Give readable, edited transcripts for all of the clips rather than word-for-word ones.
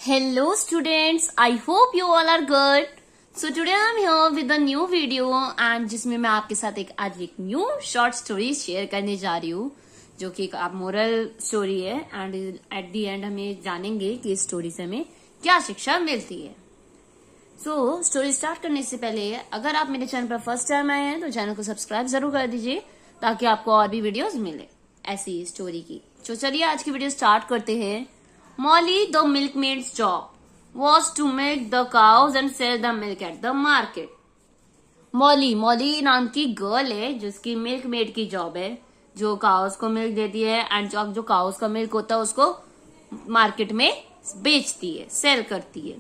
Hello students, I hope you all are good. So today I am here with a new video and जिसमें मैं आपके साथ आज एक न्यू शॉर्ट स्टोरी शेयर करने जा रही हूँ जो कि एक मोरल स्टोरी है एंड एट दी एंड हमें जानेंगे कि इस स्टोरी से हमें क्या शिक्षा मिलती है। सो स्टोरी स्टार्ट करने से पहले अगर आप मेरे चैनल पर फर्स्ट टाइम आए हैं तो चैनल को सब्सक्राइब जरूर कर दीजिए ताकि आपको और भी वीडियोस मिले ऐसी स्टोरी की। तो चलिए आज की वीडियो स्टार्ट करते हैं। Molly, the milkmaid's job was to milk the cows and sell the milk at the market. Molly नाम की गर्ल है जिसकी मिल्क मेड की जॉब है, जो काउस को मिल्क देती है एंड जो काउस का मिल्क होता है उसको मार्केट में बेचती है, सेल करती है।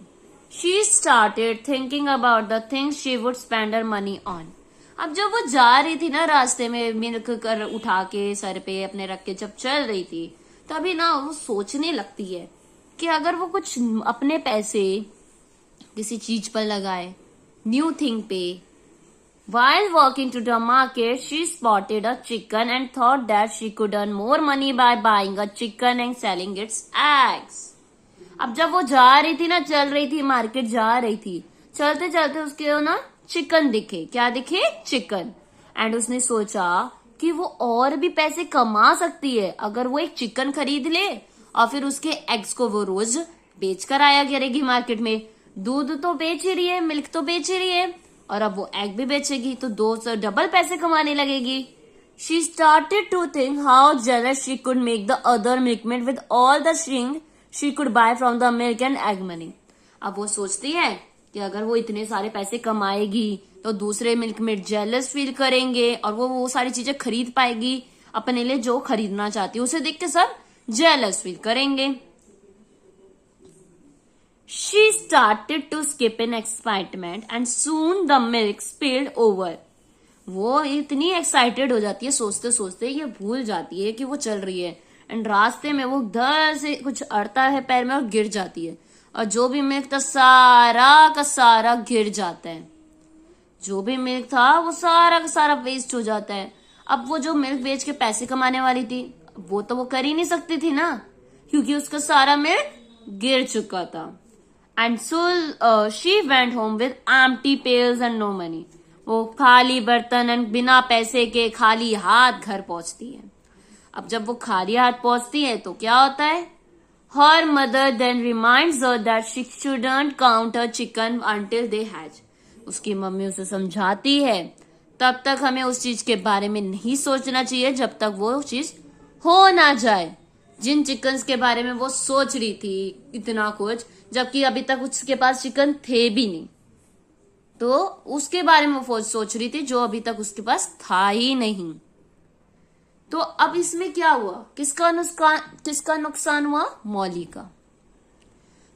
She started thinking about the things she would spend her money on. अब जब वो जा रही थी ना रास्ते में मिल्क कर उठा के सर पे अपने रख के जब चल रही थी तभी ना वो सोचने लगती है कि अगर वो कुछ अपने पैसे किसी चीज पर लगाए, न्यू थिंग पे। While walking to the market, she spotted a chicken and thought that she could earn more money by buying a chicken and selling its eggs. अब जब वो जा रही थी ना, चल रही थी, मार्केट जा रही थी, चलते चलते उसके ना चिकन दिखे। क्या दिखे? चिकन। एंड उसने सोचा कि वो और भी पैसे कमा सकती है अगर वो एक चिकन खरीद ले और फिर उसके एग्स को वो रोज बेच कर आया करेगी मार्केट में। दूध तो बेच ही रही है, मिल्क तो बेच ही रही है और अब वो एग भी बेचेगी तो दो से डबल पैसे कमाने लगेगी। She started to think how jealous she could make the other milkmaid with all the string she could buy from the milk and egg money. अब वो सोचती है कि अगर वो इतने सारे पैसे कमाएगी तो दूसरे मिल्कमेड जेलस फील करेंगे और वो सारी चीजें खरीद पाएगी अपने लिए जो खरीदना चाहती है, उसे देख के सब जेलस फील करेंगे। She started to skip in excitement and soon the milk spilled over. वो इतनी एक्साइटेड हो जाती है, सोचते सोचते ये भूल जाती है कि वो चल रही है एंड रास्ते में वो धर से कुछ अड़ता है पैर में और गिर जाती है और जो भी मिल्क था सारा का सारा गिर जाता है। जो भी मिल्क था वो सारा का सारा वेस्ट हो जाता है। अब वो जो मिल्क बेच के पैसे कमाने वाली थी वो तो वो कर ही नहीं सकती थी ना, क्योंकि उसका सारा मिल्क गिर चुका था। And so she went home with empty pails and no money. वो खाली बर्तन एंड बिना पैसे के खाली हाथ घर पहुंचती है। अब जब वो खाली हाथ पहुंचती है तो क्या होता है? Her mother then reminds her that she shouldn't count her chicken until they hatch. उसकी मम्मी उसे समझाती है तब तक हमें उस चीज के बारे में नहीं सोचना चाहिए जब तक वो चीज हो ना जाए। जिन चिकन्स के बारे में वो सोच रही थी इतना कुछ, जबकि अभी तक उसके पास चिकन थे भी नहीं, तो उसके बारे में वो सोच रही थी जो अभी तक उसके पास था ही नहीं। तो अब इसमें क्या हुआ? किसका नुकसान हुआ? मॉली का।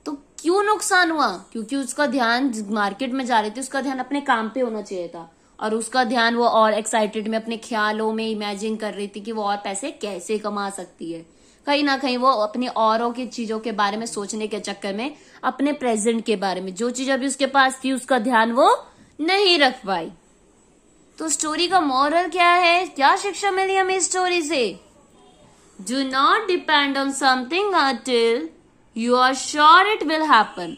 तो क्यों नुकसान हुआ? क्योंकि उसका ध्यान मार्केट में जा रही थी, उसका ध्यान अपने काम पे होना चाहिए था और उसका ध्यान वो और एक्साइटेड में अपने ख्यालों में इमेजिन कर रही थी कि वो और पैसे कैसे कमा सकती है। कहीं ना कहीं वो अपने औरों की चीजों के बारे में सोचने के चक्कर में अपने प्रेजेंट के बारे में, जो चीज अभी उसके पास थी उसका ध्यान वो नहीं रख पाई। तो स्टोरी का मॉरल क्या है? क्या शिक्षा मिली हमें इस स्टोरी से? Do not depend on something until you are sure it will happen.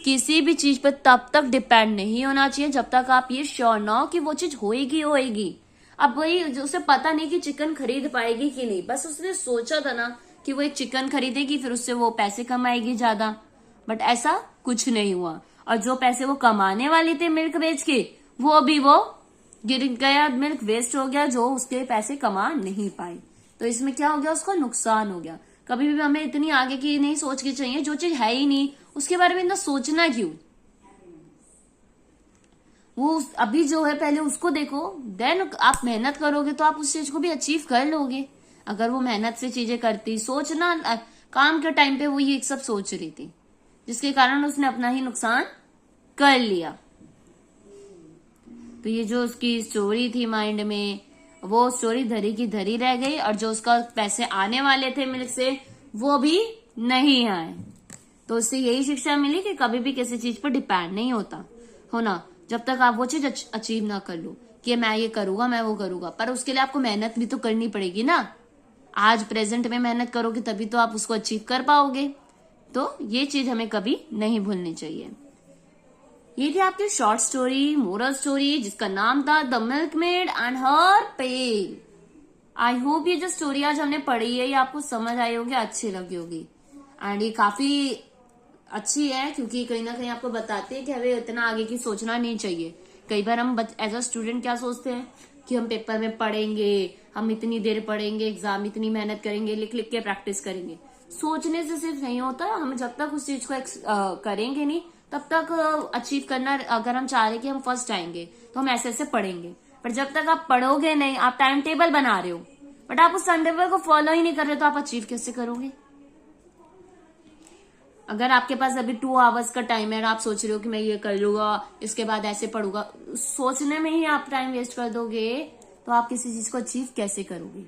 किसी भी चीज पर तब तक डिपेंड नहीं होना चाहिए जब तक आप ये श्योर ना हो कि वो चीज होएगी। अब वही उसे पता नहीं कि चिकन खरीद पाएगी कि नहीं, बस उसने सोचा था ना कि वो एक चिकन खरीदेगी फिर उससे वो पैसे कमाएगी ज्यादा, बट ऐसा कुछ नहीं हुआ और जो पैसे वो कमाने वाली थे मिल्क बेच के वो गिर गया, मिल्क वेस्ट हो गया, जो उसके पैसे कमा नहीं पाई। तो इसमें क्या हो गया? उसको नुकसान हो गया। कभी भी हमें इतनी आगे की नहीं सोच के चाहिए, जो चीज है ही नहीं उसके बारे में इतना सोचना क्यों? वो अभी जो है पहले उसको देखो, देन आप मेहनत करोगे तो आप उस चीज को भी अचीव कर लोगे। अगर वो मेहनत से चीजें करती, सोचना काम के टाइम पे वो ये सब सोच रही थी जिसके कारण उसने अपना ही नुकसान कर लिया। तो ये जो उसकी स्टोरी थी माइंड में, वो स्टोरी धरी की धरी रह गई और जो उसका पैसे आने वाले थे मिल्क से वो भी नहीं आए। तो उससे यही शिक्षा मिली कि कभी भी किसी चीज पर डिपेंड नहीं होना जब तक आप वो चीज अचीव ना कर लो कि मैं ये करूंगा, मैं वो करूंगा, पर उसके लिए आपको मेहनत भी तो करनी पड़ेगी ना। आज प्रेजेंट में मेहनत करोगे तभी तो आप उसको अचीव कर पाओगे। तो ये चीज हमें कभी नहीं भूलनी चाहिए। ये थी आपकी शॉर्ट स्टोरी, मोरल स्टोरी, जिसका नाम था the milkmaid and her pail. I hope ये जो स्टोरी आज हमने पढ़ी है ये आपको समझ आई होगी, अच्छी लगी होगी। एंड ये काफी अच्छी है क्योंकि कहीं ना कहीं आपको बताते हैं कि हमें इतना आगे की सोचना नहीं चाहिए। कई बार हम एज अ स्टूडेंट क्या सोचते हैं कि हम पेपर में पढ़ेंगे, हम इतनी देर पढ़ेंगे, एग्जाम इतनी मेहनत करेंगे, लिख लिख के प्रैक्टिस करेंगे। सोचने से सिर्फ नहीं होता, हम जब तक उस चीज को करेंगे नहीं तब तक अचीव करना। अगर हम चाह रहे कि हम फर्स्ट आएंगे तो हम ऐसे ऐसे पढ़ेंगे, पर जब तक आप पढ़ोगे नहीं, आप टाइम टेबल बना रहे हो बट आप उस टाइम टेबल को फॉलो ही नहीं कर रहे तो आप अचीव कैसे करोगे? अगर आपके पास अभी 2 आवर्स का टाइम है और आप सोच रहे हो कि मैं ये कर लूंगा, इसके बाद ऐसे पढ़ूंगा, सोचने में ही आप टाइम वेस्ट कर दोगे तो आप किसी चीज को अचीव कैसे करोगे?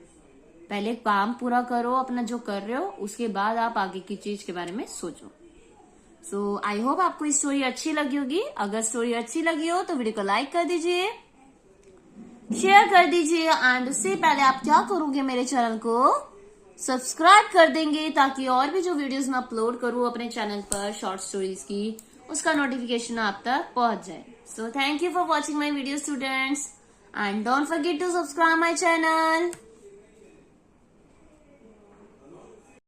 पहले काम पूरा करो अपना जो कर रहे हो, उसके बाद आप आगे की चीज के बारे में सोचो। सो आई होप आपको ये स्टोरी अच्छी लगी होगी। अगर स्टोरी अच्छी लगी हो तो वीडियो को लाइक कर दीजिए, शेयर कर दीजिए एंड उससे पहले आप क्या करोगे, मेरे चैनल को सब्सक्राइब कर देंगे ताकि और भी जो वीडियोस मैं अपलोड करूं अपने चैनल पर शॉर्ट स्टोरीज की, उसका नोटिफिकेशन आप तक पहुंच जाए। So thank you for watching my video students and don't forget to subscribe my channel.